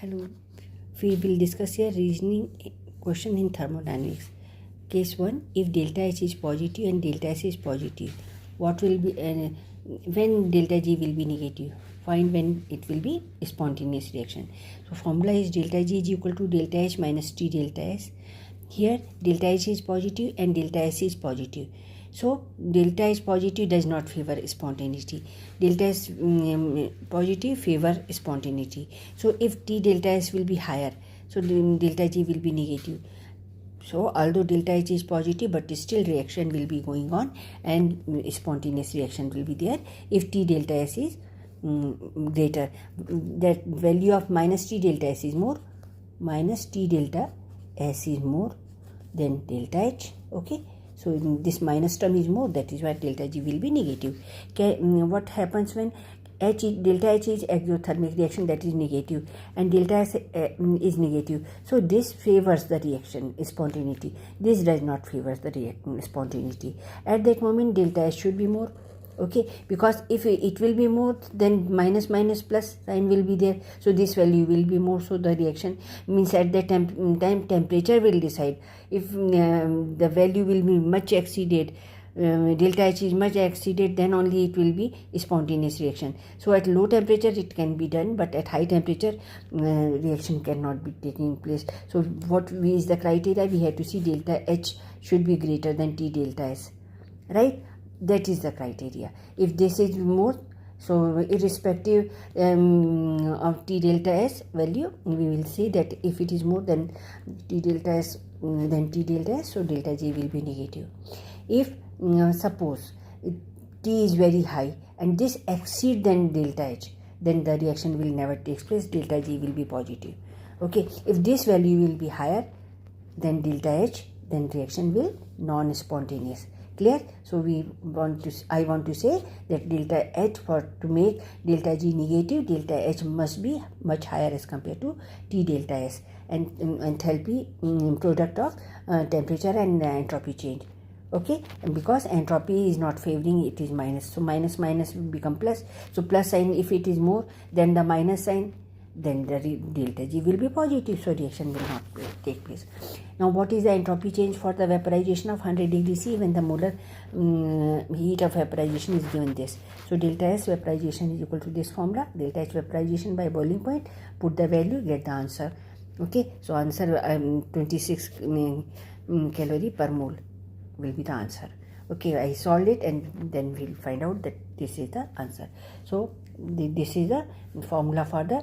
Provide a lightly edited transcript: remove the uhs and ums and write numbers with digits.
Hello, we will discuss here reasoning question in thermodynamics. Case 1, if delta H is positive and delta S is positive, what will be when delta G will be negative? Find when it will be a spontaneous reaction. So formula is delta G is equal to delta H minus T delta S. Here delta H is positive and delta S is positive. So delta H positive does not favor spontaneity. Delta S positive favor spontaneity. So if T delta S will be higher, so delta G will be negative. So although delta H is positive, but still reaction will be going on and spontaneous reaction will be there if T delta S is greater. That value of minus T delta S is more, minus T delta S is more than delta H. Okay. So this minus term is more, that is why delta G will be negative. What happens when delta H is exothermic reaction, that is negative, and delta S is negative. So this favors the reaction spontaneity. This does not favor the spontaneity. At that moment delta S should be more. Okay, because if it will be more, then minus minus plus sign will be there, so this value will be more. So the reaction means at that time temperature will decide. If the value will be much exceeded, delta H is much exceeded, then only it will be spontaneous reaction. So at low temperature it can be done, but at high temperature reaction cannot be taking place. So what is the criteria? We have to see delta H should be greater than T delta S, right? That is the criteria. If this is more, so irrespective of T delta S value, we will see that if it is more than T delta S, so delta G will be negative. If suppose T is very high and this exceeds than delta H, then the reaction will never take place, delta G will be positive. Okay, if this value will be higher than delta H, then reaction will non-spontaneous. Clear? So I want to say that delta H, to make delta G negative, delta H must be much higher as compared to T delta S, and enthalpy product of temperature and entropy change. Okay, and because entropy is not favoring, it is minus, so minus minus will become plus. So plus sign, if it is more than the minus sign, then the delta G will be positive, so reaction will not take place. Now what is the entropy change for the vaporization of 100 degrees C when the molar heat of vaporization is given this? So delta S vaporization is equal to this formula, delta H vaporization by boiling point, put the value, get the answer. Okay, so answer 26 calorie per mole will be the answer. Okay, I solved it and then we'll find out that this is the answer. So this is the formula for the